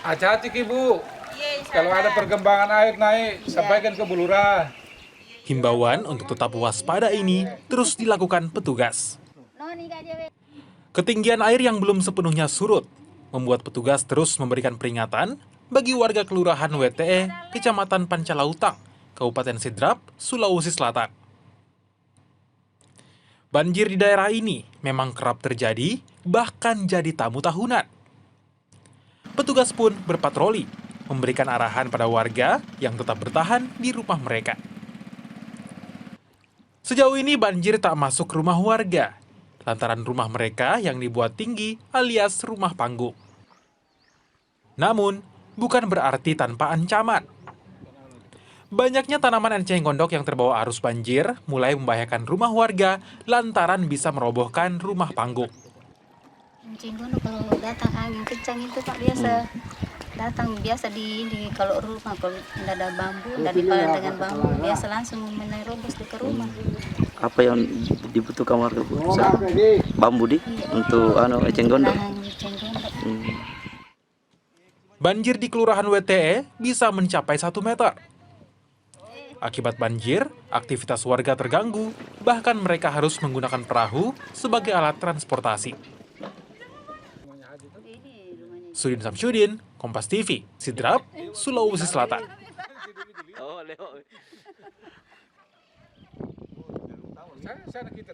Hati-hati Ibu. Kalau ada perkembangan air naik, sampaikan ke Bu Lurah. Himbauan untuk tetap waspada ini terus dilakukan petugas. Ketinggian air yang belum sepenuhnya surut membuat petugas terus memberikan peringatan bagi warga Kelurahan WTE, Kecamatan Pancalautang, Kabupaten Sidrap, Sulawesi Selatan. Banjir di daerah ini memang kerap terjadi, bahkan jadi tamu tahunan. Petugas pun berpatroli, memberikan arahan pada warga yang tetap bertahan di rumah mereka. Sejauh ini banjir tak masuk rumah warga, lantaran rumah mereka yang dibuat tinggi alias rumah panggung. Namun, bukan berarti tanpa ancaman. Banyaknya tanaman enceng gondok yang terbawa arus banjir mulai membahayakan rumah warga lantaran bisa merobohkan rumah panggung. Enceng gondok kalau datang angin kencang itu Pak biasa datang biasa di kalau rumah kalau tidak ada bambu, tidak dipalang dengan bambu biasa langsung menerobos ke rumah. Apa yang dibutuhkan warga Bu? Bambu untuk enceng gondok. Enceng gondok. Banjir di Kelurahan WTE bisa mencapai 1 meter. Akibat banjir, aktivitas warga terganggu, bahkan mereka harus menggunakan perahu sebagai alat transportasi. Sudin Samsudin, Kompas TV, Sidrap, Sulawesi Selatan. Sana kita.